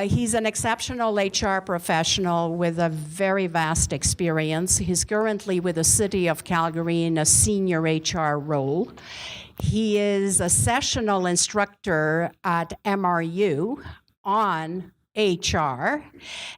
He's an exceptional HR professional with a very vast experience. He's currently with the City of Calgary in a senior HR role. He is a sessional instructor at MRU on HR,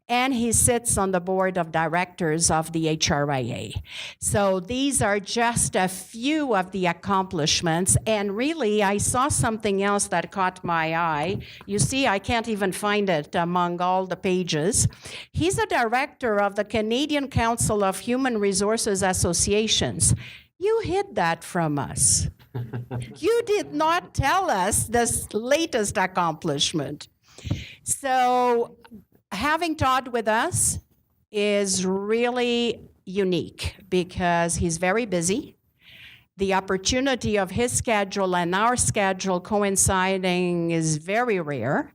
and he sits on the board of directors of the HRIA. So these are just a few of the accomplishments, and really I saw something else that caught my eye. You see, I can't even find it among all the pages. He's a director of the Canadian Council of Human Resources Associations. You hid that from us. You did not tell us this latest accomplishment. So having Todd with us is really unique because he's very busy. The opportunity of his schedule and our schedule coinciding is very rare.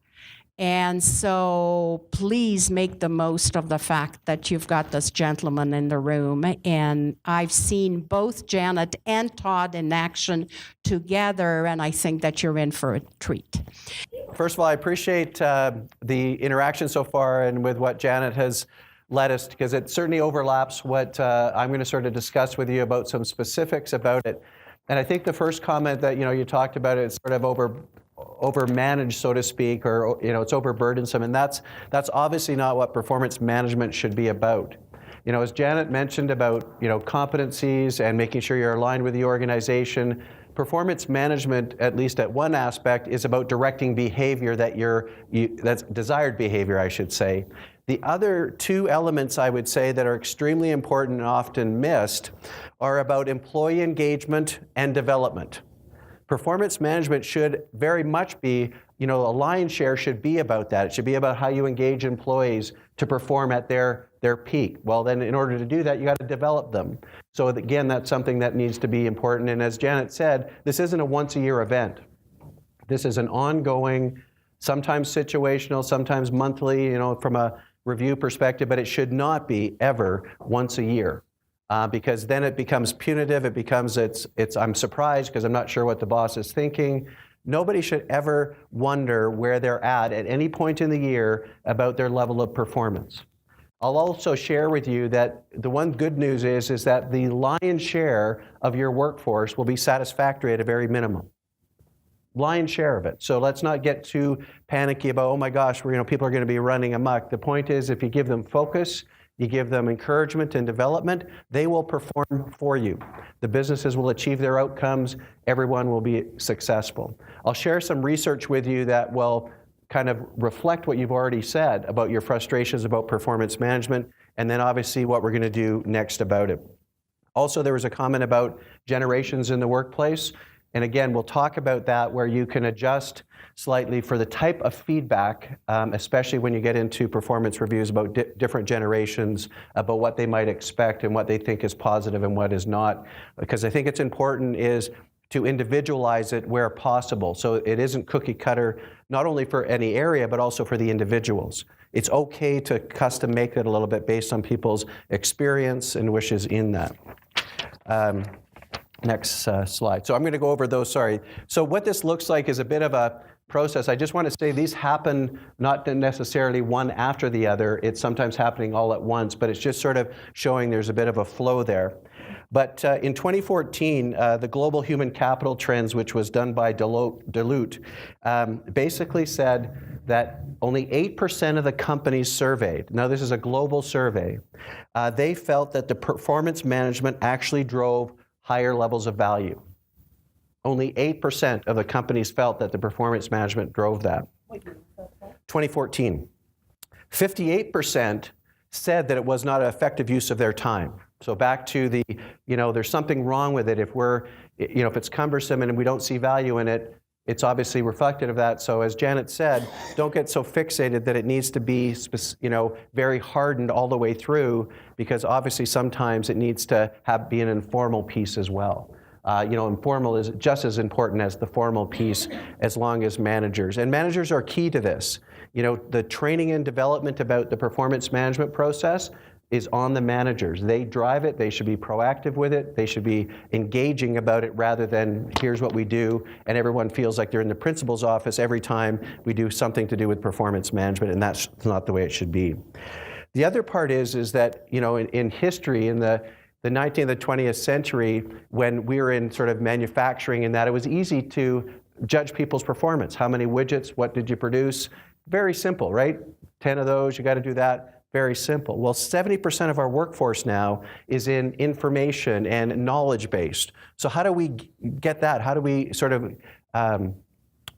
And so please make the most of the fact that you've got this gentleman in the room. And I've seen both Janet and Todd in action together, and I think that you're in for a treat. First of all, I appreciate the interaction so far and with what Janet has led us, because it certainly overlaps what I'm going to sort of discuss with you about some specifics about it. And I think the first comment that you talked about, it's sort of overmanaged, so to speak, or it's overburdensome, and that's obviously not what performance management should be about. As Janet mentioned about competencies and making sure you're aligned with the organization, performance management, at least at one aspect, is about directing behavior that's desired behavior, I should say. The other two elements I would say that are extremely important and often missed are about employee engagement and development. Performance management should very much be, a lion's share should be about that. It should be about how you engage employees to perform at their peak. Well, then in order to do that, you got to develop them. So again, that's something that needs to be important. And as Janet said, this isn't a once-a-year event. This is an ongoing, sometimes situational, sometimes monthly, from a review perspective, but it should not be ever once a year. Because then it becomes punitive, it becomes, I'm surprised because I'm not sure what the boss is thinking. Nobody should ever wonder where they're at any point in the year about their level of performance. I'll also share with you that the one good news is that the lion's share of your workforce will be satisfactory at a very minimum. Lion's share of it. So let's not get too panicky about, oh my gosh, people are going to be running amok. The point is, if you give them focus, you give them encouragement and development, they will perform for you. The businesses will achieve their outcomes, everyone will be successful. I'll share some research with you that will kind of reflect what you've already said about your frustrations about performance management, and then obviously what we're going to do next about it. Also, there was a comment about generations in the workplace, and again, we'll talk about that where you can adjust slightly for the type of feedback, especially when you get into performance reviews about different generations, about what they might expect and what they think is positive and what is not. Because I think it's important is to individualize it where possible. So it isn't cookie cutter, not only for any area, but also for the individuals. It's okay to custom make it a little bit based on people's experience and wishes in that. Next slide. So I'm going to go over those, sorry. So what this looks like is a bit of a process. I just want to say these happen not necessarily one after the other. It's sometimes happening all at once, but it's just sort of showing there's a bit of a flow there. But in 2014, the Global Human Capital Trends, which was done by Deloitte, basically said that only 8% of the companies surveyed, now this is a global survey, they felt that the performance management actually drove higher levels of value. Only 8% of the companies felt that the performance management drove that. 2014. 58% said that it was not an effective use of their time. So back to the, there's something wrong with it. If if it's cumbersome and we don't see value in it, it's obviously reflective of that. So as Janet said, don't get so fixated that it needs to be, very hardened all the way through, because obviously sometimes it needs to be an informal piece as well. Informal is just as important as the formal piece, as long as managers. And managers are key to this. The training and development about the performance management process, is on the managers. They drive it, they should be proactive with it, they should be engaging about it rather than here's what we do, and everyone feels like they're in the principal's office every time we do something to do with performance management, and that's not the way it should be. The other part is that, you know, in history, in the 19th and 20th century, when we were in sort of manufacturing and that, it was easy to judge people's performance. How many widgets, what did you produce? Very simple, right? 10 of those, you got to do that. Very simple. Well, 70% of our workforce now is in information and knowledge-based. So how do we get that? How do we sort of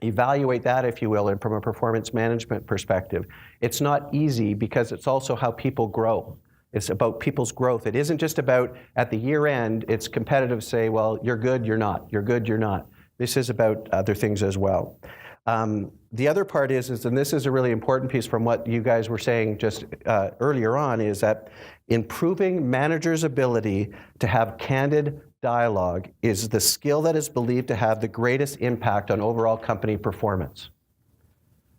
evaluate that, if you will, and from a performance management perspective? It's not easy because it's also how people grow. It's about people's growth. It isn't just about at the year end, it's competitive, say, well, you're good, you're not. You're good, you're not. This is about other things as well. The other part is, and this is a really important piece from what you guys were saying just earlier on, is that improving managers' ability to have candid dialogue is the skill that is believed to have the greatest impact on overall company performance.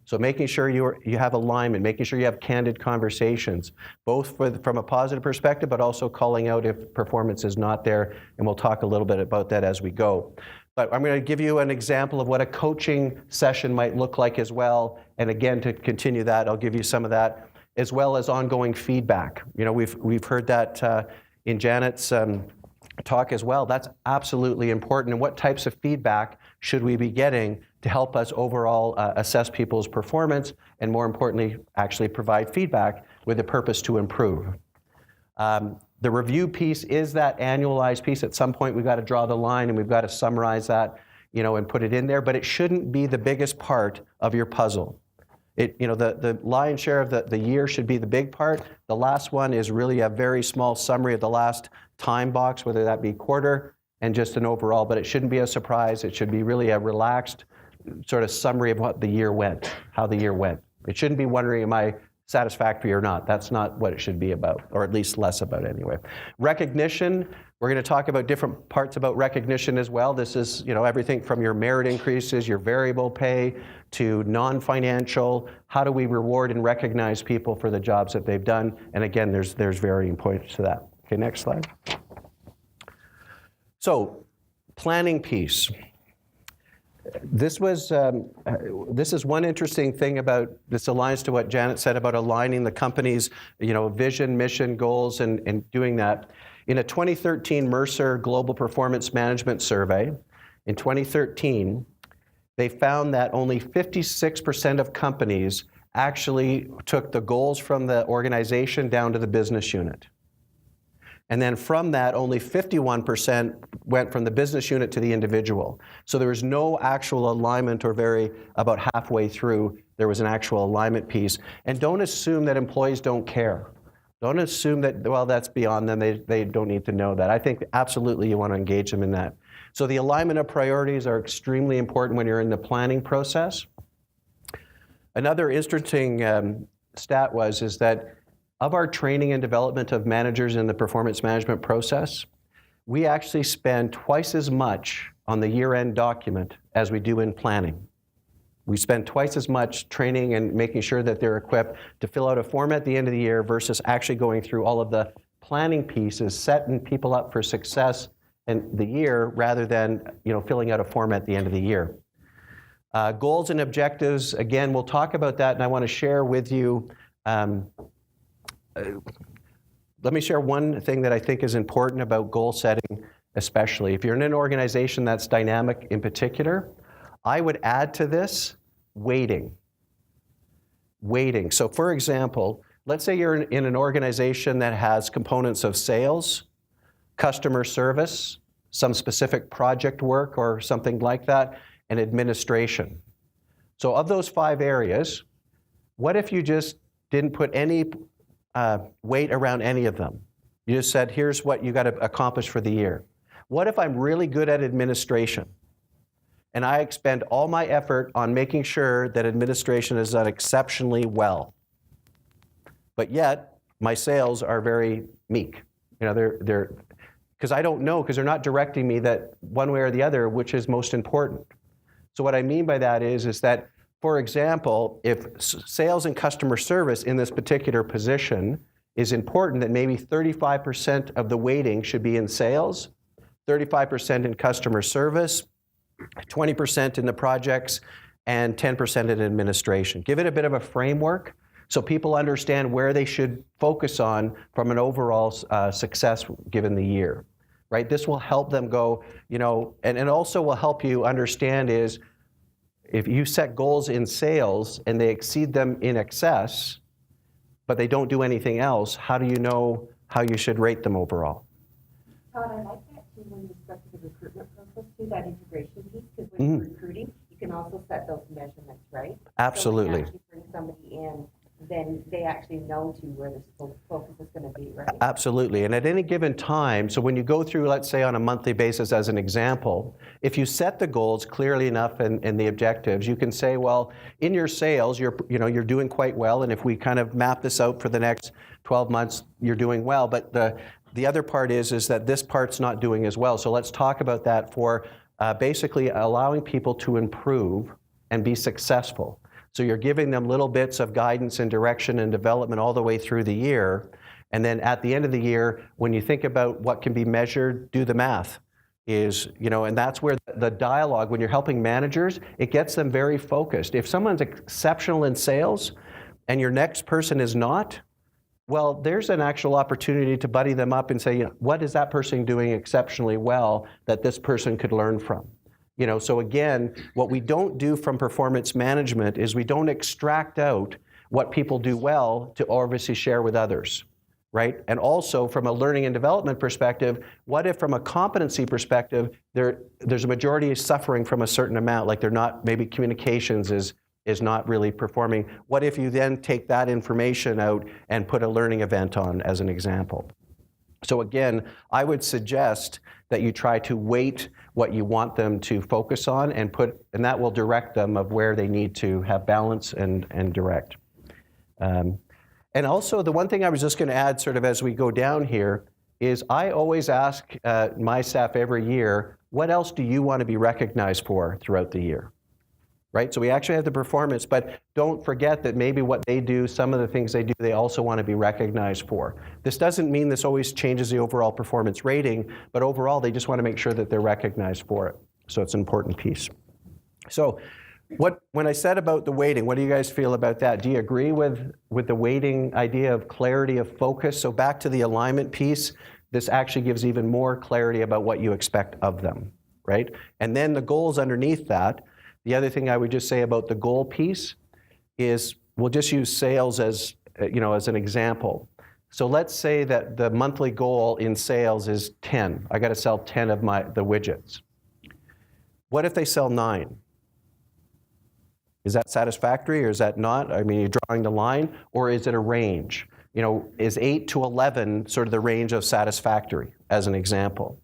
So making sure you have alignment, making sure you have candid conversations, both from a positive perspective, but also calling out if performance is not there, and we'll talk a little bit about that as we go. But I'm going to give you an example of what a coaching session might look like as well. And again, to continue that, I'll give you some of that, as well as ongoing feedback. You know, we've heard that in Janet's talk as well. That's absolutely important. And what types of feedback should we be getting to help us overall assess people's performance, and more importantly, actually provide feedback with the purpose to improve. The review piece is that annualized piece. At some point, we've got to draw the line and we've got to summarize that, you know, and put it in there. But it shouldn't be the biggest part of your puzzle. You know, the lion's share of the year should be the big part. The last one is really a very small summary of the last time box, whether that be quarter and just an overall. But it shouldn't be a surprise. It should be really a relaxed sort of summary of what the year went, how the year went. It shouldn't be wondering, am I satisfactory or not? That's not what it should be about, or at least less about anyway. Recognition, we're going to talk about different parts about recognition as well. This is, you know, everything from your merit increases, your variable pay, to non-financial. How do we reward and recognize people for the jobs that they've done? And again, there's varying points to that. Okay, next slide. So, planning piece. This is one interesting thing about this aligns to what Janet said about aligning the company's, you know, vision, mission, goals, and doing that. In a 2013 Mercer Global Performance Management Survey, in 2013, they found that only 56% of companies actually took the goals from the organization down to the business unit. And then from that, only 51% went from the business unit to the individual. So there was no actual alignment, or about halfway through, there was an actual alignment piece. And don't assume that employees don't care. Don't assume that, well, that's beyond them, they don't need to know that. I think absolutely you want to engage them in that. So the alignment of priorities are extremely important when you're in the planning process. Another interesting stat is that of our training and development of managers in the performance management process, we actually spend twice as much on the year-end document as we do in planning. We spend twice as much training and making sure that they're equipped to fill out a form at the end of the year versus actually going through all of the planning pieces, setting people up for success in the year rather than, you know, filling out a form at the end of the year. Goals and objectives, again, we'll talk about that, and I want to share with you let me share one thing that I think is important about goal setting, especially. If you're in an organization that's dynamic in particular, I would add to this weighting. Weighting. So for example, let's say you're in an organization that has components of sales, customer service, some specific project work or something like that, and administration. So of those 5 areas, what if you just didn't put any weight around any of them? You just said, here's what you got to accomplish for the year. What if I'm really good at administration and I expend all my effort on making sure that administration is done exceptionally well, but yet my sales are very meek? You know, they're because I don't know, because they're not directing me that one way or the other, which is most important. So what I mean by that is that, for example, if sales and customer service in this particular position is important, that maybe 35% of the weighting should be in sales, 35% in customer service, 20% in the projects, and 10% in administration. Give it a bit of a framework so people understand where they should focus on from an overall success given the year, right? This will help them go, and it also will help you understand is, if you set goals in sales and they exceed them in excess, but they don't do anything else, how do you know how you should rate them overall? Todd, I like that too when you start the recruitment process too, that integration piece, because when you're recruiting, you can also set those measurements, right? Absolutely. So when you actually bring somebody in, then they actually know to where the focus is going to be, right? Absolutely. And at any given time, so when you go through, let's say on a monthly basis as an example, if you set the goals clearly enough and the objectives, you can say, well, in your sales, you're doing quite well. And if we kind of map this out for the next 12 months, you're doing well. But the other part is that this part's not doing as well. So let's talk about that for basically allowing people to improve and be successful. So you're giving them little bits of guidance and direction and development all the way through the year. And then at the end of the year, when you think about what can be measured, do the math. And that's where the dialogue, when you're helping managers, it gets them very focused. If someone's exceptional in sales and your next person is not, well, there's an actual opportunity to buddy them up and say, what is that person doing exceptionally well that this person could learn from? So again, what we don't do from performance management is we don't extract out what people do well to obviously share with others, right? And also from a learning and development perspective, what if from a competency perspective, there's a majority suffering from a certain amount, like they're not, maybe communications is not really performing. What if you then take that information out and put a learning event on as an example? So again, I would suggest that you try to weight what you want them to focus on and that will direct them of where they need to have balance and direct. And also the one thing I was just going to add sort of as we go down here is I always ask my staff every year, what else do you want to be recognized for throughout the year? Right? So we actually have the performance, but don't forget that maybe what they do, some of the things they do, they also want to be recognized for. This doesn't mean this always changes the overall performance rating, but overall they just want to make sure that they're recognized for it. So it's an important piece. So when I said about the weighting, what do you guys feel about that? Do you agree with the weighting idea of clarity of focus? So back to the alignment piece, this actually gives even more clarity about what you expect of them, right? And then the goals underneath that. The other thing I would just say about the goal piece is we'll just use sales as an example. So let's say that the monthly goal in sales is 10. I got to sell 10 of the widgets. What if they sell 9? Is that satisfactory or is that not? I mean, you're drawing the line, or is it a range? Is 8 to 11 sort of the range of satisfactory as an example?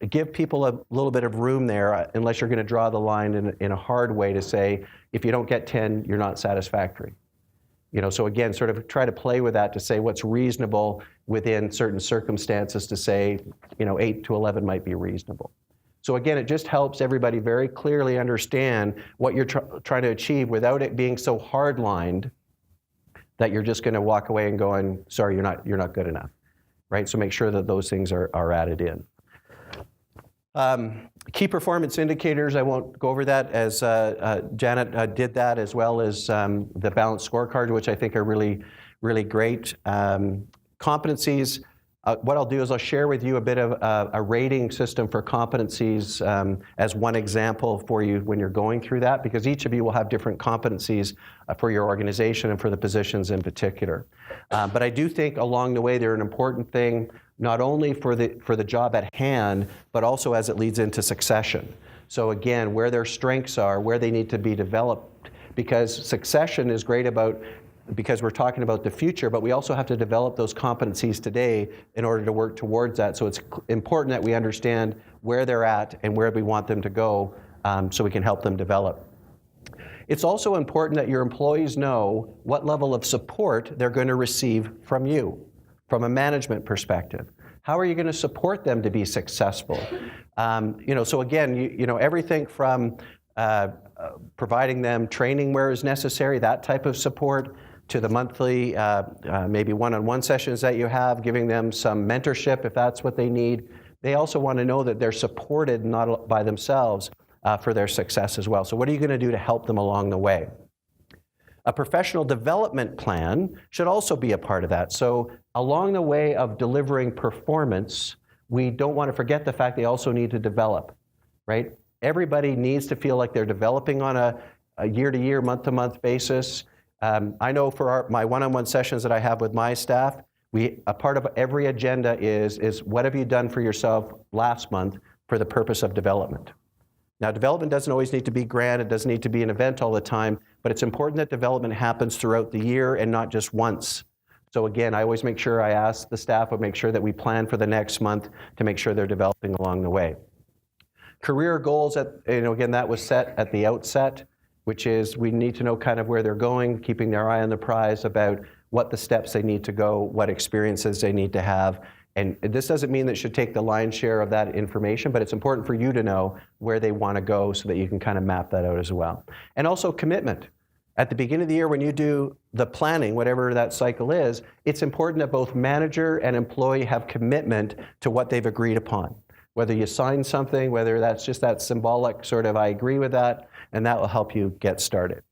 Give people a little bit of room there, unless you're going to draw the line in a hard way to say, if you don't get 10, you're not satisfactory. So again, sort of try to play with that to say what's reasonable within certain circumstances to say, 8 to 11 might be reasonable. So again, it just helps everybody very clearly understand what you're trying to achieve without it being so hard-lined that you're just going to walk away and going, sorry, you're not good enough, right? So make sure that those things are added in. Key performance indicators, I won't go over that, as Janet did that, as well as the balanced scorecard, which I think are really, really great. Competencies, what I'll do is I'll share with you a bit of a rating system for competencies as one example for you when you're going through that, because each of you will have different competencies for your organization and for the positions in particular. But I do think along the way they're an important thing, not only for the job at hand, but also as it leads into succession. So again, where their strengths are, where they need to be developed, because succession is great because we're talking about the future, but we also have to develop those competencies today in order to work towards that. So it's important that we understand where they're at and where we want them to go so we can help them develop. It's also important that your employees know what level of support they're going to receive from you, from a management perspective. How are you going to support them to be successful? So again, everything from providing them training where is necessary, that type of support, to the monthly, maybe one-on-one sessions that you have, giving them some mentorship if that's what they need. They also want to know that they're supported not by themselves for their success as well. So what are you going to do to help them along the way? A professional development plan should also be a part of that. So along the way of delivering performance, we don't want to forget the fact they also need to develop, right? Everybody needs to feel like they're developing on a year-to-year, month-to-month basis. I know for my one-on-one sessions that I have with my staff, a part of every agenda is what have you done for yourself last month for the purpose of development? Now, development doesn't always need to be grand, it doesn't need to be an event all the time, but it's important that development happens throughout the year and not just once. So again, I always make sure I ask the staff, or make sure that we plan for the next month to make sure they're developing along the way. Career goals, again, that was set at the outset, which is we need to know kind of where they're going, keeping their eye on the prize about what the steps they need to go, what experiences they need to have. And this doesn't mean that it should take the lion's share of that information, but it's important for you to know where they want to go so that you can kind of map that out as well. And also commitment. At the beginning of the year when you do the planning, whatever that cycle is, it's important that both manager and employee have commitment to what they've agreed upon. Whether you sign something, whether that's just that symbolic sort of, I agree with that, and that will help you get started.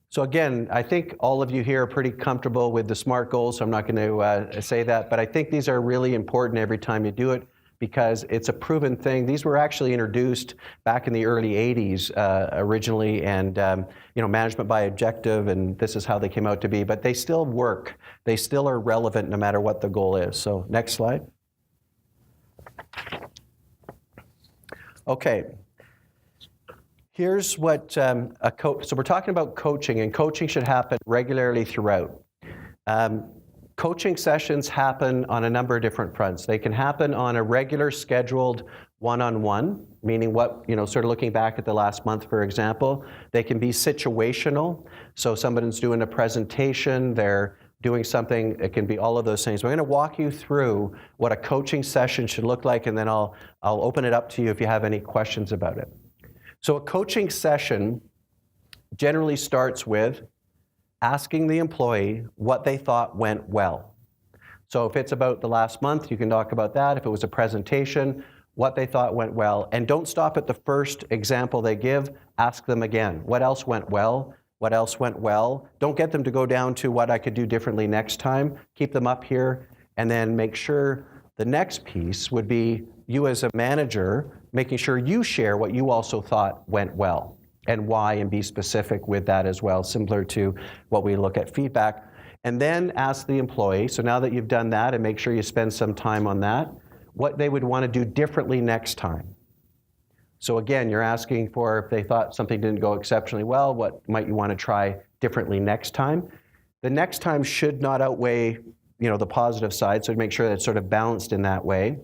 So again, I think all of you here are pretty comfortable with the SMART goals, so I'm not going to say that, but I think these are really important every time you do it because it's a proven thing. These were actually introduced back in the early 80s originally, and management by objective, and this is how they came out to be, but they still work. They still are relevant no matter what the goal is. So next slide. Okay. Here's what so we're talking about coaching, and coaching should happen regularly throughout. Coaching sessions happen on a number of different fronts. They can happen on a regular scheduled one-on-one, meaning sort of looking back at the last month, for example. They can be situational. So someone's doing a presentation, they're doing something, it can be all of those things. We're going to walk you through what a coaching session should look like, and then I'll open it up to you if you have any questions about it. So a coaching session generally starts with asking the employee what they thought went well. So if it's about the last month, you can talk about that. If it was a presentation, what they thought went well. And don't stop at the first example they give, ask them again. What else went well? What else went well? Don't get them to go down to what I could do differently next time. Keep them up here, and then make sure the next piece would be you as a manager making sure you share what you also thought went well and why, and be specific with that as well, similar to what we look at feedback. And then ask the employee, so now that you've done that, and make sure you spend some time on that, what they would want to do differently next time. So again, you're asking for if they thought something didn't go exceptionally well, what might you want to try differently next time? The next time should not outweigh the positive side, so make sure that it's sort of balanced in that way.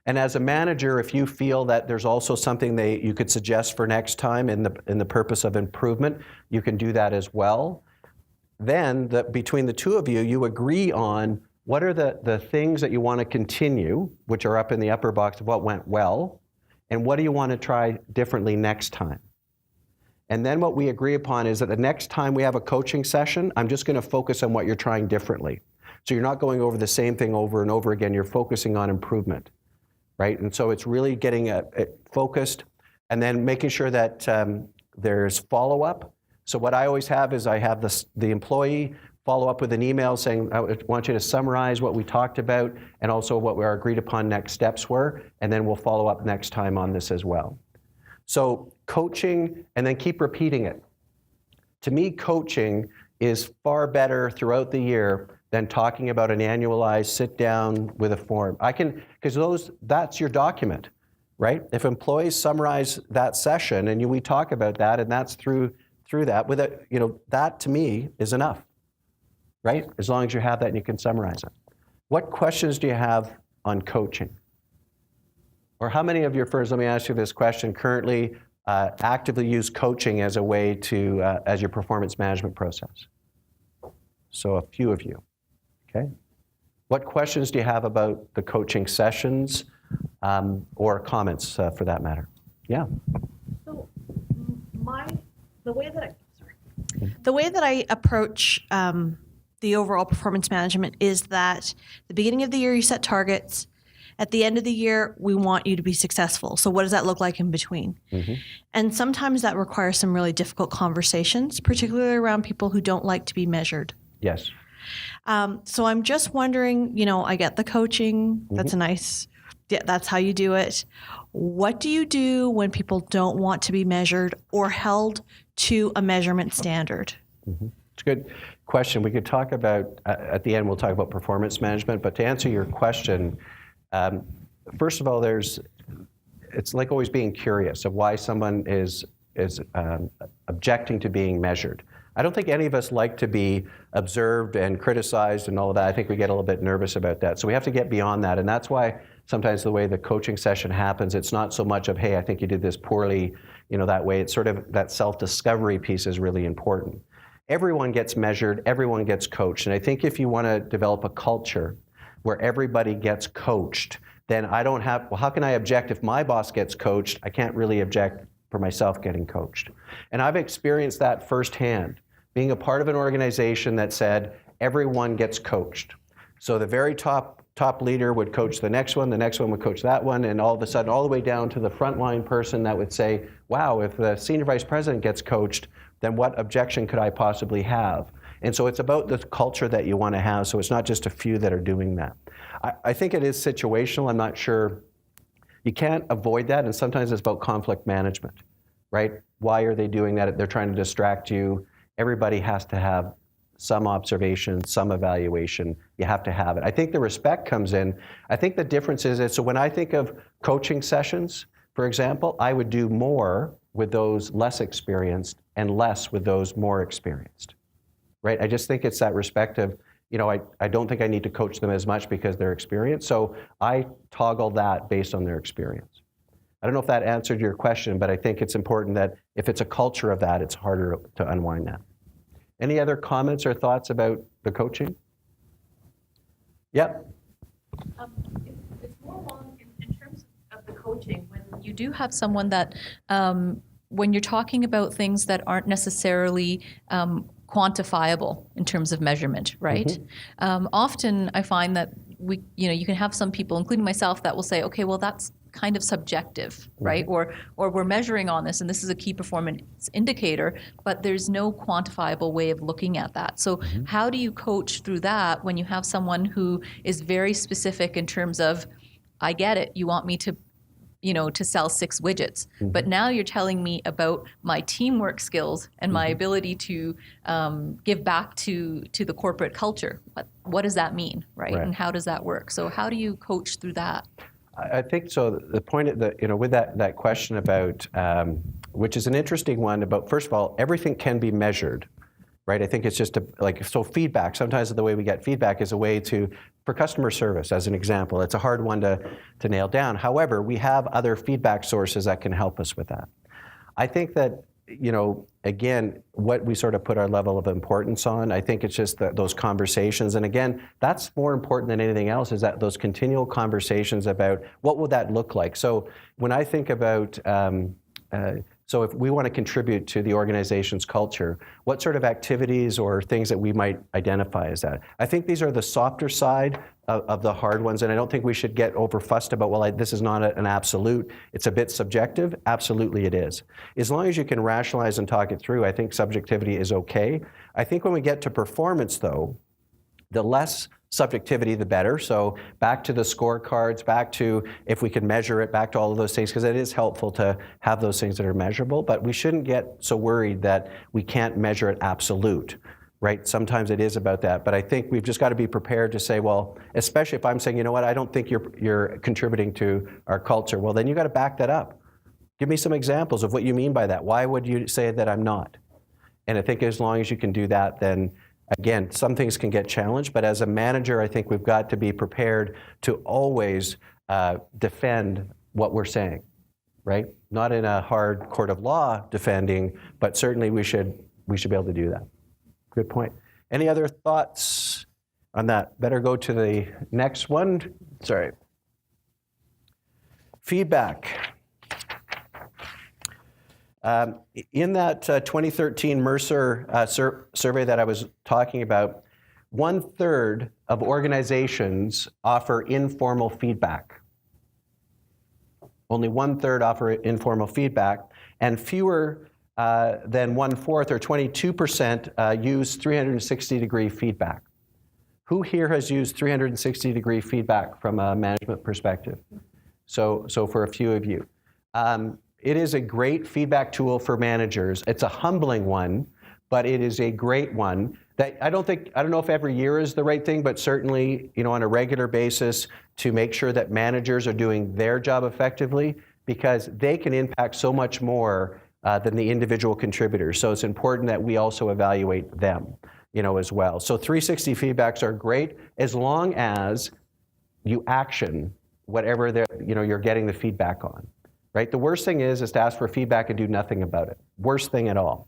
And as a manager, if you feel that there's also something you could suggest for next time in the purpose of improvement, you can do that as well. Then between the two of you, you agree on what are the things that you want to continue, which are up in the upper box of what went well, and what do you want to try differently next time. And then what we agree upon is that the next time we have a coaching session, I'm just going to focus on what you're trying differently. So you're not going over the same thing over and over again, you're focusing on improvement. Right? And so it's really getting it focused, and then making sure that there's follow-up. So what I always have is I have the employee follow up with an email saying, I want you to summarize what we talked about and also what our agreed upon next steps were, and then we'll follow up next time on this as well. So coaching, and then keep repeating it. To me, coaching is far better throughout the year than talking about an annualized sit down with a form. Because that's your document, right? If employees summarize that session and we talk about that, and that's through that, with it, that to me is enough, right? As long as you have that and you can summarize it. What questions do you have on coaching? Or how many of your firms, let me ask you this question, currently actively use coaching as a way to, as your performance management process? So a few of you. Okay. What questions do you have about the coaching sessions or comments for that matter? Yeah. So the way that The way that I approach the overall performance management is that the beginning of the year you set targets. At the end of the year, we want you to be successful. So what does that look like in between? And sometimes that requires some really difficult conversations, particularly around people who don't like to be measured. Yes. So I'm just wondering, I get the coaching. That's that's how you do it. What do you do when people don't want to be measured or held to a measurement standard? It's a good question. We could talk about, at the end, we'll talk about performance management, but to answer your question, first of all, it's like always being curious of why someone is objecting to being measured. I don't think any of us like to be observed and criticized and all of that. I think we get a little bit nervous about that. So we have to get beyond that. And that's why sometimes the way the coaching session happens, it's not so much of, hey, I think you did this poorly, that way. It's sort of that self-discovery piece is really important. Everyone gets measured, everyone gets coached. And I think if you want to develop a culture where everybody gets coached, then how can I object if my boss gets coached? I can't really object for myself getting coached. And I've experienced that firsthand, being a part of an organization that said everyone gets coached. So the very top leader would coach the next one would coach that one, and all of a sudden, all the way down to the frontline person that would say, wow, if the senior vice president gets coached, then what objection could I possibly have? And so it's about the culture that you want to have, so it's not just a few that are doing that. I think it is situational. I'm not sure. You can't avoid that, and sometimes it's about conflict management, right? Why are they doing that? They're trying to distract you. Everybody has to have some observation, some evaluation. You have to have it. I think the respect comes in. I think the difference is, so when I think of coaching sessions, for example, I would do more with those less experienced and less with those more experienced, right? I just think it's that respect of, I don't think I need to coach them as much because they're experienced, so I toggle that based on their experience. I don't know if that answered your question, but I think it's important that if it's a culture of that, it's harder to unwind that. Any other comments or thoughts about the coaching? Yep. It's more along in terms of the coaching, when you do have someone that, when you're talking about things that aren't necessarily quantifiable in terms of measurement, right? Often I find that you can have some people, including myself, that will say, okay, well, that's kind of subjective, right? Or we're measuring on this, and this is a key performance indicator, but there's no quantifiable way of looking at that. So how do you coach through that when you have someone who is very specific in terms of, I get it, you want me to sell 6 widgets. But now you're telling me about my teamwork skills and my ability to give back to the corporate culture. What does that mean, right? And how does that work? So how do you coach through that? I think so. The point with that question about, which is an interesting one about, first of all, everything can be measured, right? I think it's just so feedback, sometimes the way we get feedback is a way for customer service, as an example. It's a hard one to nail down. However, we have other feedback sources that can help us with that. I think that, again, what we sort of put our level of importance on, I think it's just those conversations. And again, that's more important than anything else, is that those continual conversations about what would that look like. So when I think about, so if we want to contribute to the organization's culture, what sort of activities or things that we might identify as that? I think these are the softer side of the hard ones, and I don't think we should get over-fussed about, well, this is not an absolute, it's a bit subjective. Absolutely it is. As long as you can rationalize and talk it through, I think subjectivity is okay. I think when we get to performance, though, the less subjectivity, the better. So back to the scorecards, back to if we can measure it, back to all of those things, because it is helpful to have those things that are measurable, but we shouldn't get so worried that we can't measure it absolute, right? Sometimes it is about that, but I think we've just got to be prepared to say, well, especially if I'm saying, I don't think you're contributing to our culture, well, then you got to back that up. Give me some examples of what you mean by that. Why would you say that I'm not? And I think as long as you can do that, then again, some things can get challenged, but as a manager, I think we've got to be prepared to always defend what we're saying, right? Not in a hard court of law defending, but certainly we should be able to do that. Good point. Any other thoughts on that? Better go to the next one. Sorry. Feedback. In that 2013 Mercer survey that I was talking about, 1/3 of organizations offer informal feedback. Only 1/3 offer informal feedback, and fewer than 1/4 or 22% use 360-degree feedback. Who here has used 360-degree feedback from a management perspective? So for a few of you. It is a great feedback tool for managers. It's a humbling one, but it is a great one that I don't know if every year is the right thing, but certainly, on a regular basis to make sure that managers are doing their job effectively, because they can impact so much more than the individual contributors. So it's important that we also evaluate them, as well. So 360 feedbacks are great as long as you action whatever you're getting the feedback on. Right? The worst thing is to ask for feedback and do nothing about it. Worst thing at all.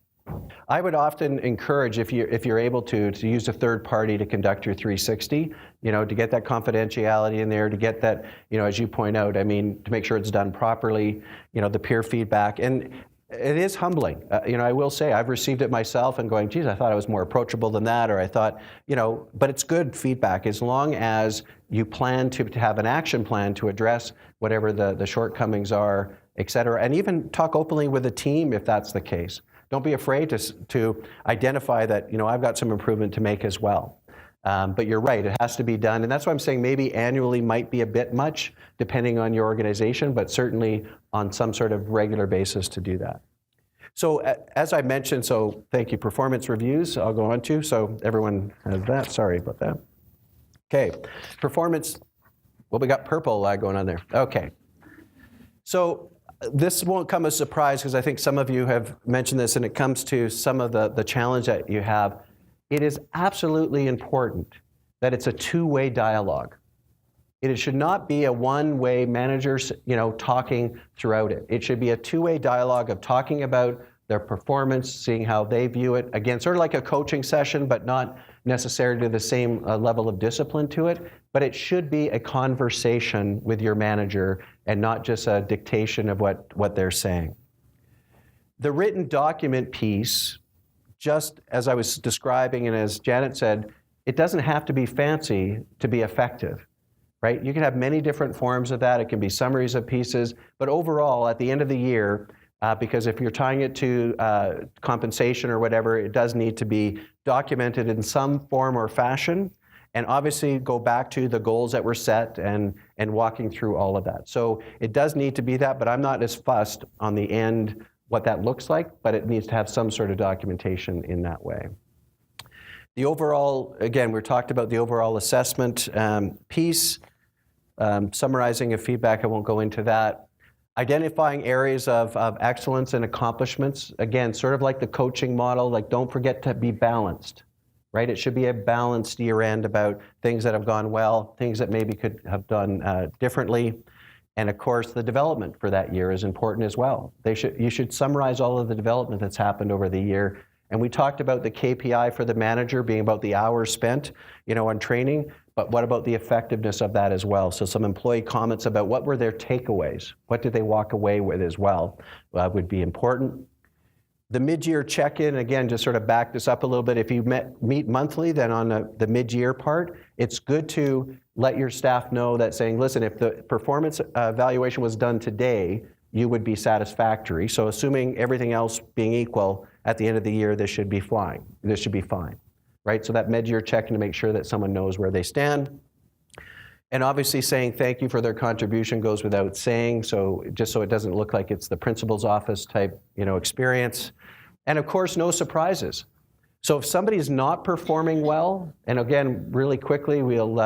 I would often encourage, if you're able to use a third party to conduct your 360, to get that confidentiality in there, to get that, as you point out, to make sure it's done properly, the peer feedback. And it is humbling. I will say I've received it myself and going, geez, I thought I was more approachable than that, or I thought, but it's good feedback as long as you plan to have an action plan to address whatever the shortcomings are, et cetera, and even talk openly with the team if that's the case. Don't be afraid to identify that, I've got some improvement to make as well. But you're right, it has to be done. And that's why I'm saying maybe annually might be a bit much, depending on your organization, but certainly on some sort of regular basis to do that. So as I mentioned, so thank you, performance reviews I'll go on to. So everyone has that, sorry about that. Okay, performance, well, we got purple going on there. Okay. So this won't come as a surprise because I think some of you have mentioned this, and it comes to some of the challenge that you have. It is absolutely important that it's a two-way dialogue. It should not be a one-way managers, talking throughout it. It should be a two-way dialogue of talking about their performance, seeing how they view it. Again, sort of like a coaching session, but not necessarily to the same level of discipline to it. But it should be a conversation with your manager and not just a dictation of what they're saying. The written document piece, just as I was describing and as Janet said, it doesn't have to be fancy to be effective. Right? You can have many different forms of that. It can be summaries of pieces, but overall, at the end of the year, because if you're tying it to compensation or whatever, it does need to be documented in some form or fashion, and obviously go back to the goals that were set and walking through all of that. So it does need to be that, but I'm not as fussed on the end what that looks like, but it needs to have some sort of documentation in that way. The overall, again, we talked about the overall assessment piece. Summarizing of feedback, I won't go into that. Identifying areas of excellence and accomplishments. Again, sort of like the coaching model, like don't forget to be balanced, right? It should be a balanced year end about things that have gone well, things that maybe could have done differently. And of course, the development for that year is important as well. You should summarize all of the development that's happened over the year. And we talked about the KPI for the manager being about the hours spent, on training, but what about the effectiveness of that as well? So some employee comments about what were their takeaways? What did they walk away with as well would be important. The mid-year check-in, again, just sort of back this up a little bit. If you meet monthly, then on the mid-year part, it's good to let your staff know that saying, listen, if the performance evaluation was done today, you would be satisfactory. So assuming everything else being equal, at the end of the year, this should be fine. This should be fine, right? So that mid-year check-in to make sure that someone knows where they stand. And obviously saying thank you for their contribution goes without saying, so just so it doesn't look like it's the principal's office type, experience. And of course, no surprises. So if somebody's not performing well, and again, really quickly, we'll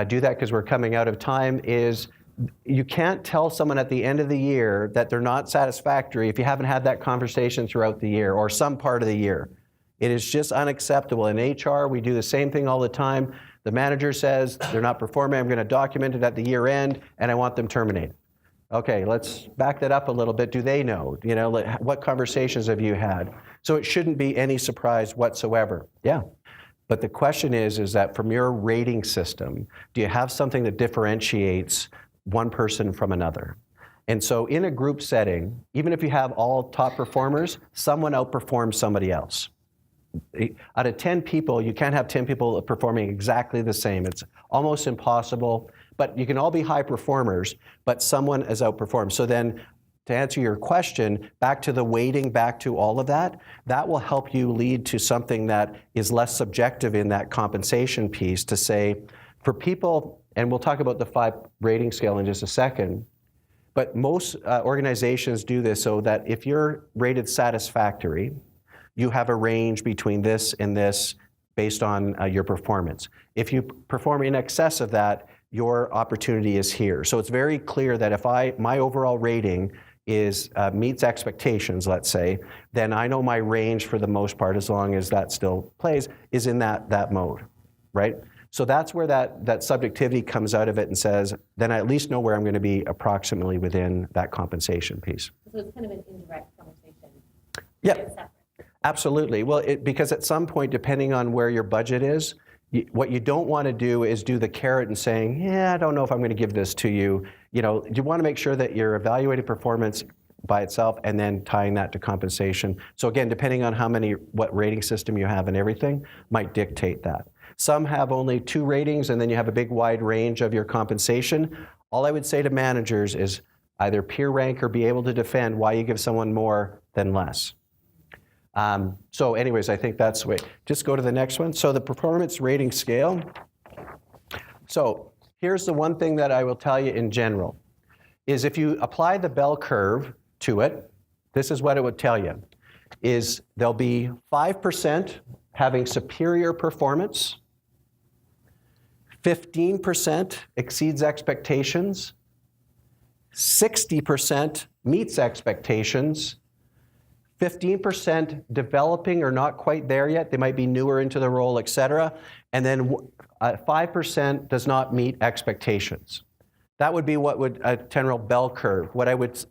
do that because we're coming out of time, is you can't tell someone at the end of the year that they're not satisfactory if you haven't had that conversation throughout the year or some part of the year. It is just unacceptable. In HR, we do the same thing all the time. The manager says they're not performing, I'm going to document it at the year end, and I want them terminated. Okay, let's back that up a little bit. Do they know? What conversations have you had? So it shouldn't be any surprise whatsoever. Yeah. But the question is that from your rating system, do you have something that differentiates one person from another? And so in a group setting, even if you have all top performers, someone outperforms somebody else. Out of 10 people, you can't have 10 people performing exactly the same. It's almost impossible, but you can all be high performers, but someone is outperformed. So then, to answer your question, back to the weighting, back to all of that, that will help you lead to something that is less subjective in that compensation piece to say, for people, and we'll talk about the 5 rating scale in just a second, but most organizations do this so that if you're rated satisfactory, you have a range between this and this based on your performance. If you perform in excess of that, your opportunity is here. So it's very clear that if my overall rating is meets expectations, let's say, then I know my range for the most part, as long as that still plays, is in that mode, right? So that's where that subjectivity comes out of it and says, then I at least know where I'm going to be approximately within that compensation piece. So it's kind of an indirect conversation. Yeah, absolutely. Well, because at some point, depending on where your budget is, what you don't want to do is do the carrot and saying, yeah, I don't know if I'm going to give this to you. You want to make sure that you're evaluating performance by itself and then tying that to compensation. So again, depending on what rating system you have and everything might dictate that. Some have only 2 ratings and then you have a big wide range of your compensation. All I would say to managers is either peer rank or be able to defend why you give someone more than less. So anyways, I think that's the way. Just go to the next one. So the performance rating scale. So here's the one thing that I will tell you in general, is if you apply the bell curve to it, this is what it would tell you, is there'll be 5% having superior performance, 15% exceeds expectations, 60% meets expectations, 15% developing or not quite there yet, they might be newer into the role, et cetera, and then 5% does not meet expectations. That would be what would a general bell curve. What I would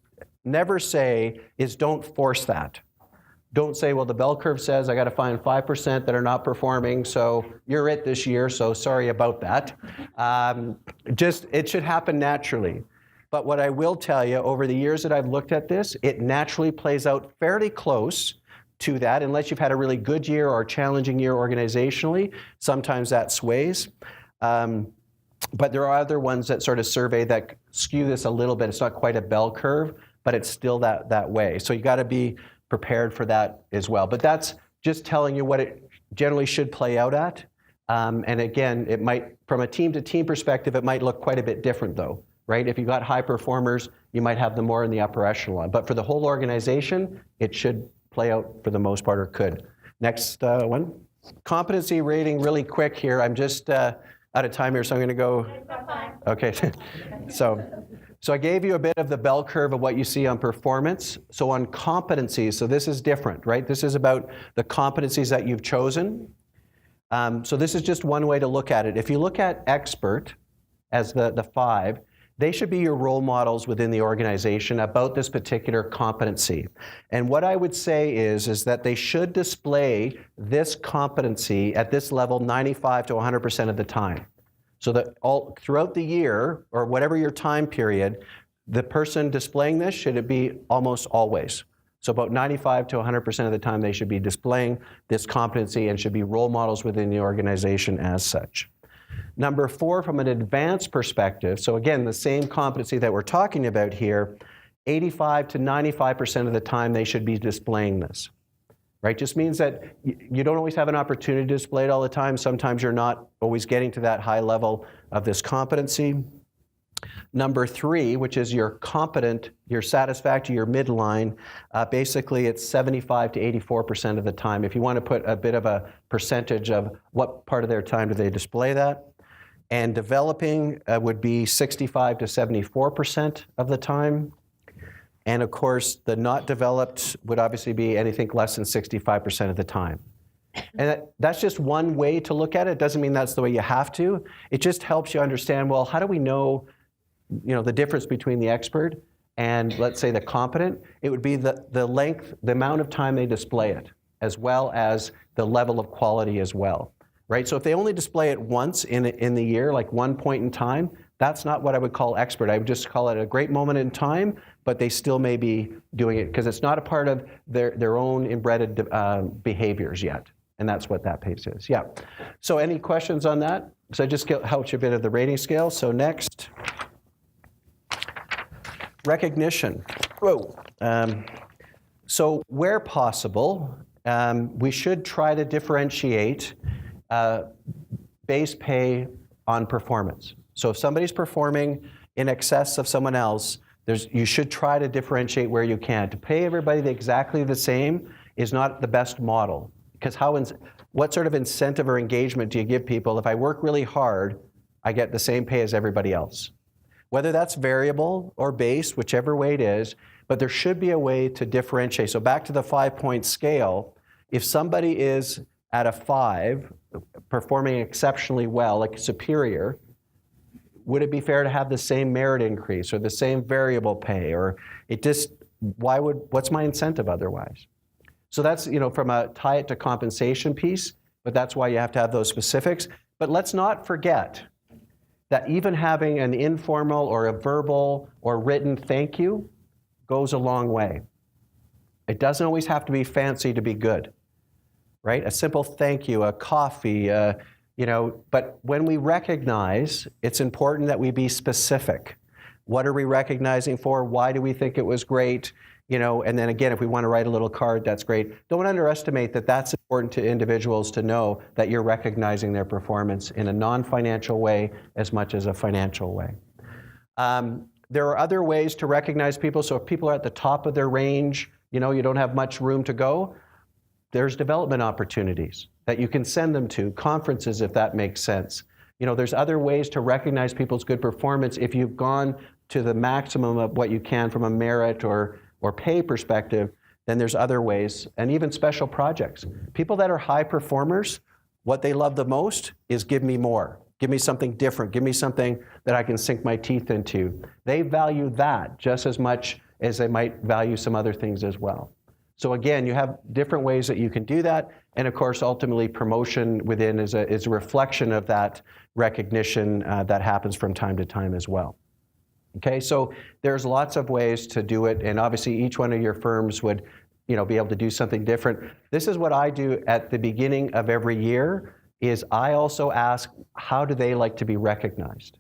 never say is don't force that. Don't say, well, the bell curve says I got to find 5% that are not performing, so you're it this year, so sorry about that. It should happen naturally. But what I will tell you, over the years that I've looked at this, it naturally plays out fairly close to that, unless you've had a really good year or a challenging year organizationally. Sometimes that sways. But there are other ones that sort of survey that skew this a little bit. It's not quite a bell curve, but it's still that way. So you got to be prepared for that as well. But that's just telling you what it generally should play out at. And again, it might, from a team-to-team perspective, it might look quite a bit different though, right? If you've got high performers, you might have them more in the upper echelon. But for the whole organization, it should play out for the most part, or could. Next one. Competency rating, really quick here. I'm just out of time here, so I'm going to go. Okay. So I gave you a bit of the bell curve of what you see on performance. So on competencies, so this is different, right? This is about the competencies that you've chosen. So this is just one way to look at it. If you look at expert as the 5, they should be your role models within the organization about this particular competency. And what I would say is that they should display this competency at this level 95 to 100% of the time. So that all throughout the year, or whatever your time period, the person displaying this should be almost always. So about 95 to 100% of the time, they should be displaying this competency and should be role models within the organization as such. Number 4, from an advanced perspective, so again, the same competency that we're talking about here, 85 to 95% of the time, they should be displaying this. Right? Just means that you don't always have an opportunity to display it all the time. Sometimes you're not always getting to that high level of this competency. Number 3, which is your competent, your satisfactory, your midline, basically it's 75 to 84% of the time. If you want to put a bit of a percentage of what part of their time do they display that. And developing would be 65 to 74% of the time. And of course, the not developed would obviously be anything less than 65% of the time. And that's just one way to look at it. It doesn't mean that's the way you have to. It just helps you understand, well, how do we know, the difference between the expert and, let's say, the competent? It would be the length, the amount of time they display it, as well as the level of quality as well, right? So if they only display it once in the year, like one point in time, That's not what I would call expert. I would just call it a great moment in time, but they still may be doing it because it's not a part of their own inbred behaviors yet. And that's what that pace is. Yeah. So any questions on that? So I just helped you a bit of the rating scale. So next, recognition. Whoa. So where possible, we should try to differentiate base pay on performance. So if somebody's performing in excess of someone else, you should try to differentiate where you can. To pay everybody exactly the same is not the best model, because what sort of incentive or engagement do you give people? If I work really hard, I get the same pay as everybody else. Whether that's variable or base, whichever way it is, but there should be a way to differentiate. So back to the 5-point scale, if somebody is at a 5, performing exceptionally well, like superior, would it be fair to have the same merit increase or the same variable pay? Or what's my incentive otherwise? So that's, from a tie it to compensation piece, but that's why you have to have those specifics. But let's not forget that even having an informal or a verbal or written thank you goes a long way. It doesn't always have to be fancy to be good, right? A simple thank you, a coffee, but when we recognize, it's important that we be specific. What are we recognizing for? Why do we think it was great? And then again, if we want to write a little card, that's great. Don't underestimate that that's important to individuals to know that you're recognizing their performance in a non-financial way as much as a financial way. There are other ways to recognize people. So if people are at the top of their range, you don't have much room to go, there's development opportunities that you can send them to, conferences if that makes sense. There's other ways to recognize people's good performance if you've gone to the maximum of what you can from a merit or pay perspective, then there's other ways, and even special projects. People that are high performers, what they love the most is give me more. Give me something different. Give me something that I can sink my teeth into. They value that just as much as they might value some other things as well. So again, you have different ways that you can do that. And of course, ultimately, promotion within is a reflection of that recognition that happens from time to time as well. Okay, so there's lots of ways to do it. And obviously, each one of your firms would be able to do something different. This is what I do at the beginning of every year, is I also ask, how do they like to be recognized?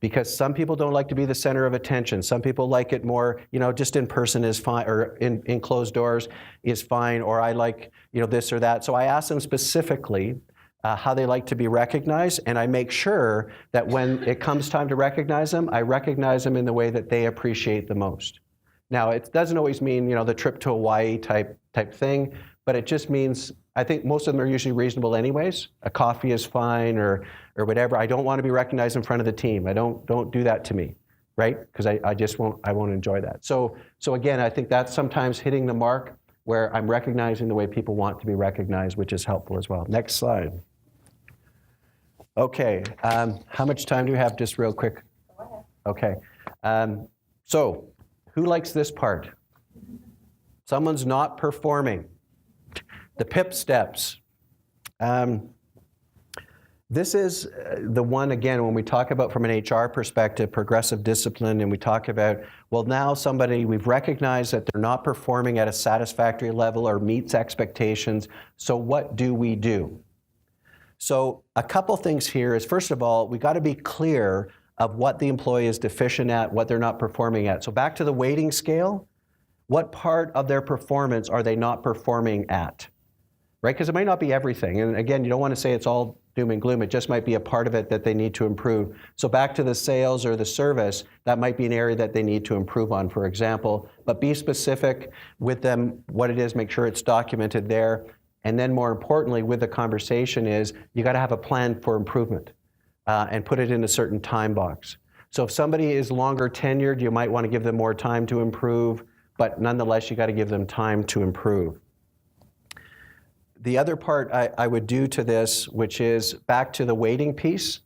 Because some people don't like to be the center of attention. Some people like it more, just in person is fine, or in closed doors is fine, or I like, this or that. So I ask them specifically how they like to be recognized, and I make sure that when it comes time to recognize them, I recognize them in the way that they appreciate the most. Now, it doesn't always mean, the trip to Hawaii type thing, but it just means, I think most of them are usually reasonable anyways. A coffee is fine, or whatever. I don't want to be recognized in front of the team. Don't do that to me, right? Because I won't enjoy that. So again, I think that's sometimes hitting the mark where I'm recognizing the way people want to be recognized, which is helpful as well. Next slide. Okay, how much time do we have, just real quick? Okay, so who likes this part? Someone's not performing. The PIP steps. This is the one, again, when we talk about from an HR perspective, progressive discipline, and we talk about, well, now we've recognized that they're not performing at a satisfactory level or meets expectations, so what do we do? So a couple things here is, first of all, we got to be clear of what the employee is deficient at, what they're not performing at. So back to the weighting scale, what part of their performance are they not performing at? Right? Because it might not be everything. And again, you don't want to say it's all doom and gloom. It just might be a part of it that they need to improve. So back to the sales or the service, that might be an area that they need to improve on, for example. But be specific with them what it is, make sure it's documented there. And then more importantly, with the conversation is, you got to have a plan for improvement and put it in a certain time box. So if somebody is longer tenured, you might want to give them more time to improve, but nonetheless, you got to give them time to improve. The other part I would do to this, which is back to the weighting piece,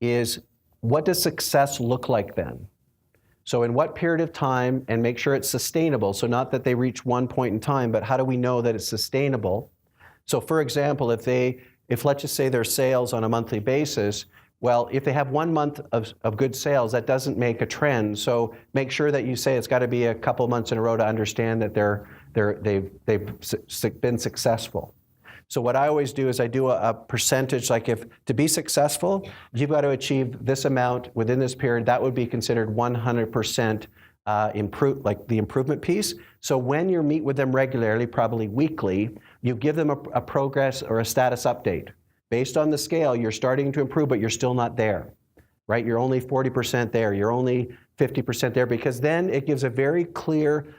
is what does success look like then? So in what period of time, and make sure it's sustainable. So not that they reach one point in time, but how do we know that it's sustainable? So for example, if let's just say their sales on a monthly basis Well, if they have 1 month of good sales, that doesn't make a trend. So make sure that you say it's got to be a couple months in a row to understand that they've been successful. So what I always do is I do a percentage, like if to be successful, you've got to achieve this amount within this period. That would be considered 100% like the improvement piece. So when you meet with them regularly, probably weekly, you give them a progress or a status update. Based on the scale, you're starting to improve, but you're still not there, right? You're only 40% there. You're only 50% there, because then it gives a very clear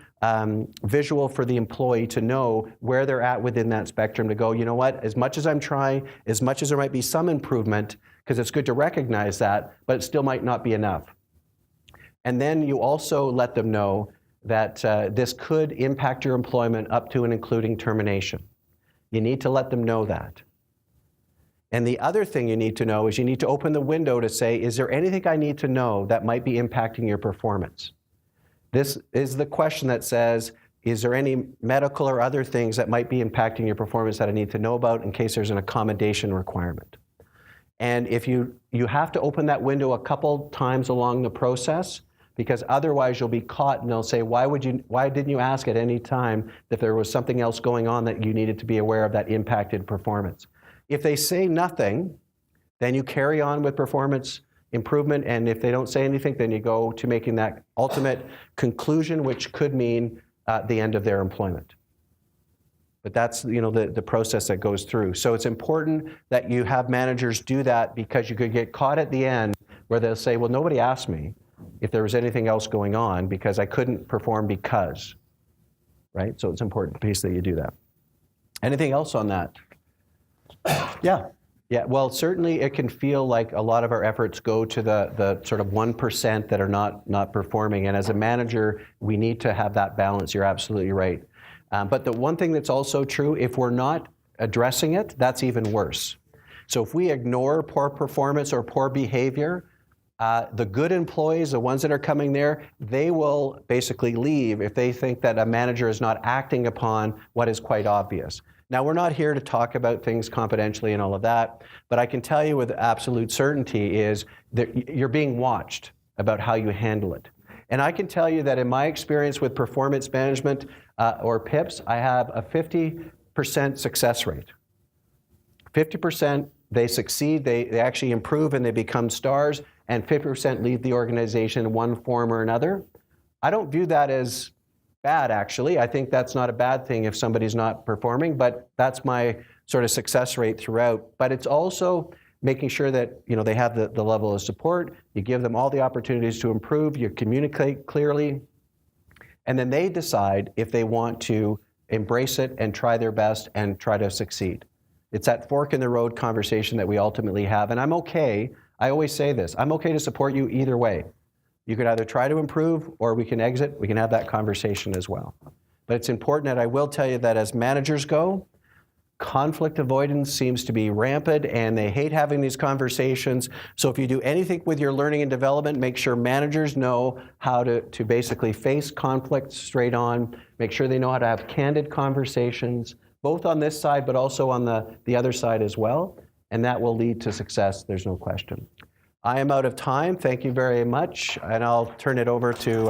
visual for the employee to know where they're at within that spectrum, to go, you know what, as much as I'm trying, as much as there might be some improvement, because it's good to recognize that, but it still might not be enough. And then you also let them know that this could impact your employment up to and including termination. You need to let them know that. And the other thing you need to know is you need to open the window to say, is there anything I need to know that might be impacting your performance? This is the question that says, is there any medical or other things that might be impacting your performance that I need to know about in case there's an accommodation requirement? And if you have to open that window a couple times along the process, because otherwise you'll be caught and they'll say, why didn't you ask at any time if there was something else going on that you needed to be aware of that impacted performance? If they say nothing, then you carry on with performance improvement, and if they don't say anything, then you go to making that ultimate conclusion, which could mean the end of their employment. But that's the process that goes through. So it's important that you have managers do that, because you could get caught at the end where they'll say, well, nobody asked me if there was anything else going on because I couldn't perform because, right? So it's an important piece that you do that. Anything else on that? Yeah. Well, certainly it can feel like a lot of our efforts go to the sort of 1% that are not performing. And as a manager, we need to have that balance. You're absolutely right. But the one thing that's also true, if we're not addressing it, that's even worse. So if we ignore poor performance or poor behavior, the good employees, the ones that are coming there, they will basically leave if they think that a manager is not acting upon what is quite obvious. Now, we're not here to talk about things confidentially and all of that, but I can tell you with absolute certainty is that you're being watched about how you handle it. And I can tell you that in my experience with performance management or PIPs, I have a 50% success rate. 50% they succeed, they actually improve and they become stars, and 50% leave the organization in one form or another. I don't view that as bad, actually. I think that's not a bad thing if somebody's not performing, but that's my sort of success rate throughout. But it's also making sure that they have the level of support, you give them all the opportunities to improve, you communicate clearly, and then they decide if they want to embrace it and try their best and try to succeed. It's that fork in the road conversation that we ultimately have, and I'm okay, I always say this, I'm okay to support you either way. You could either try to improve or we can exit. We can have that conversation as well. But it's important that I will tell you that as managers go, conflict avoidance seems to be rampant and they hate having these conversations. So if you do anything with your learning and development, make sure managers know how to basically face conflict straight on, make sure they know how to have candid conversations, both on this side but also on the other side as well. And that will lead to success, there's no question. I am out of time. Thank you very much. And I'll turn it over to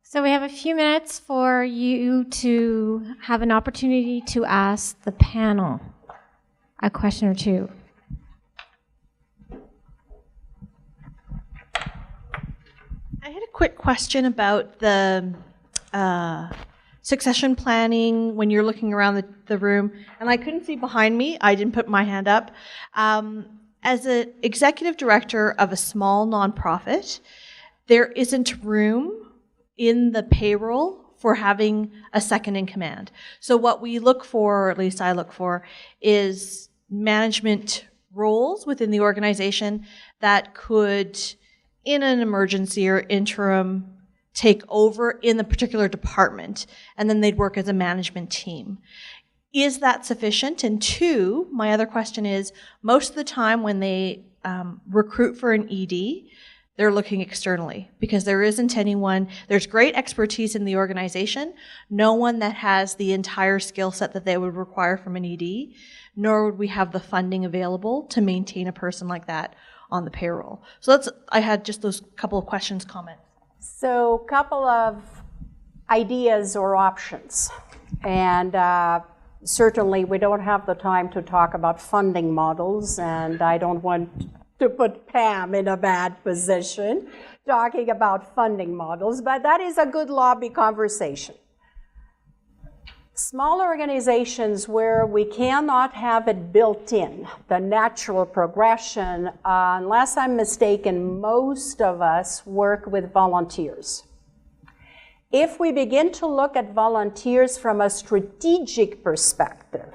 So we have a few minutes for you to have an opportunity to ask the panel a question or two. I had a quick question about the succession planning when you're looking around the room, and I couldn't see behind me. I didn't put my hand up. As an executive director of a small nonprofit, there isn't room in the payroll for having a second in command. So what we look for, or at least I look for, is management roles within the organization that could, in an emergency or interim, take over in the particular department, and then they'd work as a management team. Is that sufficient? And two, my other question is, most of the time when they recruit for an ED, they're looking externally because there isn't anyone, there's great expertise in the organization, no one that has the entire skill set that they would require from an ED, nor would we have the funding available to maintain a person like that on the payroll. So I had just those couple of questions, comments. So, couple of ideas or options. And certainly we don't have the time to talk about funding models, and I don't want to put Pam in a bad position talking about funding models, but that is a good lobby conversation. Small organizations where we cannot have it built in, the natural progression, unless I'm mistaken, most of us work with volunteers. If we begin to look at volunteers from a strategic perspective,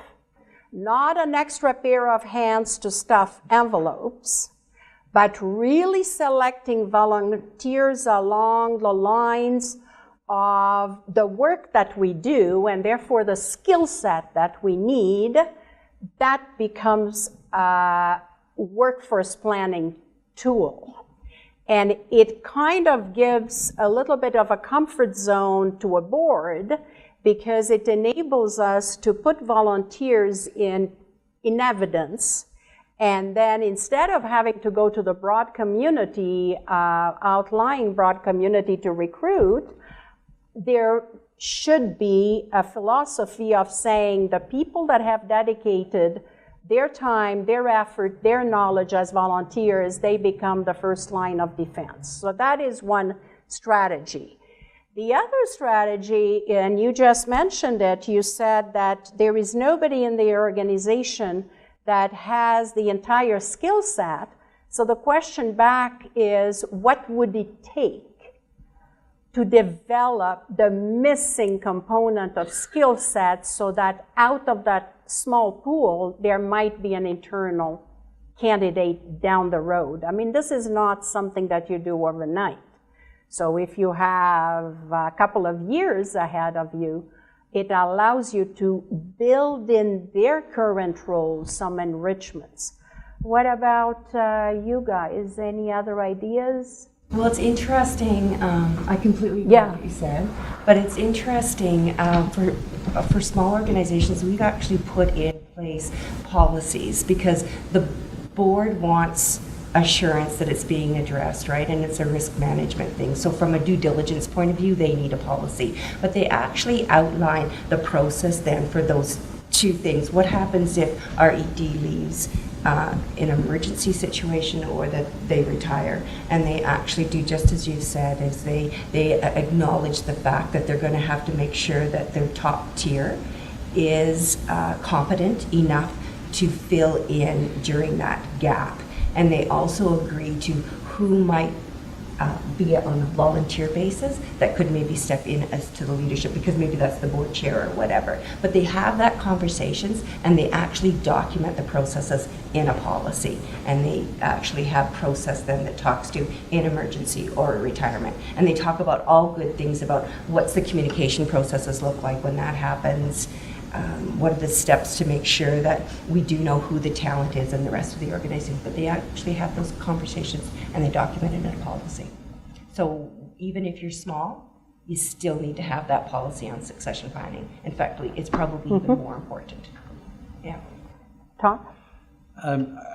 not an extra pair of hands to stuff envelopes, but really selecting volunteers along the lines of the work that we do and therefore the skill set that we need, that becomes a workforce planning tool. And it kind of gives a little bit of a comfort zone to a board because it enables us to put volunteers in evidence. And then instead of having to go to the broad community, outlying broad community to recruit, there should be a philosophy of saying the people that have dedicated their time, their effort, their knowledge as volunteers, they become the first line of defense. So that is one strategy. The other strategy, and you just mentioned it, you said that there is nobody in the organization that has the entire skill set. So the question back is, what would it take to develop the missing component of skill sets so that out of that small pool, there might be an internal candidate down the road? I mean, this is not something that you do overnight. So if you have a couple of years ahead of you, it allows you to build in their current roles some enrichments. What about you guys? Any other ideas? Well, it's interesting. I completely agree with what you said, but it's interesting for small organizations. We've actually put in place policies because the board wants assurance that it's being addressed, right? And it's a risk management thing. So from a due diligence point of view, they need a policy. But they actually outline the process then for those two things. What happens if our ED leaves in an emergency situation or that they retire? And they actually do just as you said, is they acknowledge the fact that they're going to have to make sure that their top tier is competent enough to fill in during that gap. And they also agree to who might be on a volunteer basis that could maybe step in as to the leadership because maybe that's the board chair or whatever. But they have that conversations and they actually document the processes in a policy. And they actually have process then that talks to an emergency or a retirement. And they talk about all good things about what's the communication processes look like when that happens. What are the steps to make sure that we do know who the talent is and the rest of the organization, but they actually have those conversations and they document it in a policy. So even if you're small, you still need to have that policy on succession planning. In fact, it's probably even more important. Yeah. Tom?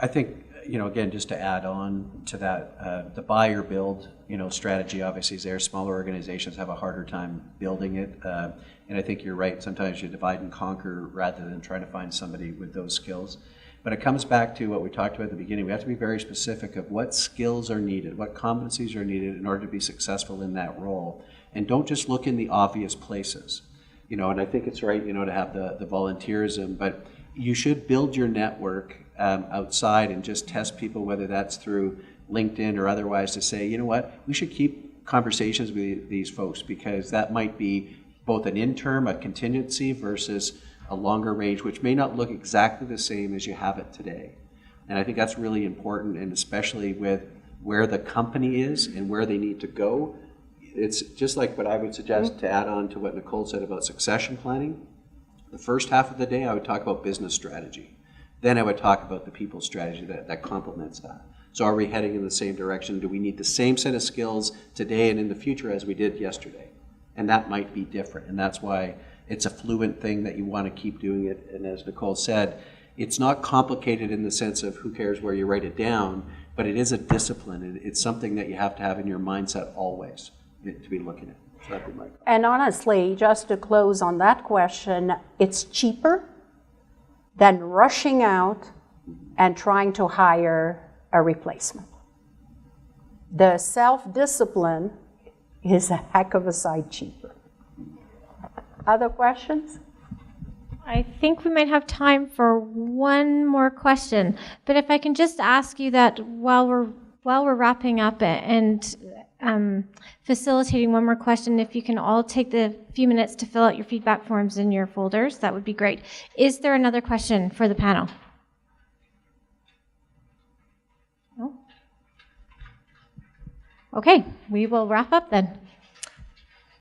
I think, again, just to add on to that, the buy or build, strategy obviously is there. Smaller organizations have a harder time building it. And I think you're right. Sometimes you divide and conquer rather than trying to find somebody with those skills. But it comes back to what we talked about at the beginning. We have to be very specific of what skills are needed, what competencies are needed in order to be successful in that role. And don't just look in the obvious places. And I think it's right, to have the volunteerism, but you should build your network outside and just test people, whether that's through LinkedIn or otherwise, to say, we should keep conversations with these folks because that might be both an interim, a contingency versus a longer range, which may not look exactly the same as you have it today. And I think that's really important, and especially with where the company is and where they need to go. It's just like what I would suggest to add on to what Nicole said about succession planning. The first half of the day, I would talk about business strategy. Then I would talk about the people strategy that complements that. So are we heading in the same direction? Do we need the same set of skills today and in the future as we did yesterday? And that might be different. And that's why it's a fluent thing that you want to keep doing it. And as Nicole said, it's not complicated in the sense of who cares where you write it down, but it is a discipline. It's something that you have to have in your mindset always to be looking at. So that'd be my comment. And honestly, just to close on that question, it's cheaper than rushing out and trying to hire a replacement. The self-discipline is a heck of a sight cheaper. Other questions? I think we might have time for one more question, but if I can just ask you that while we're wrapping up and facilitating one more question, if you can all take the few minutes to fill out your feedback forms in your folders, that would be great. Is there another question for the panel? No? Okay, we will wrap up then.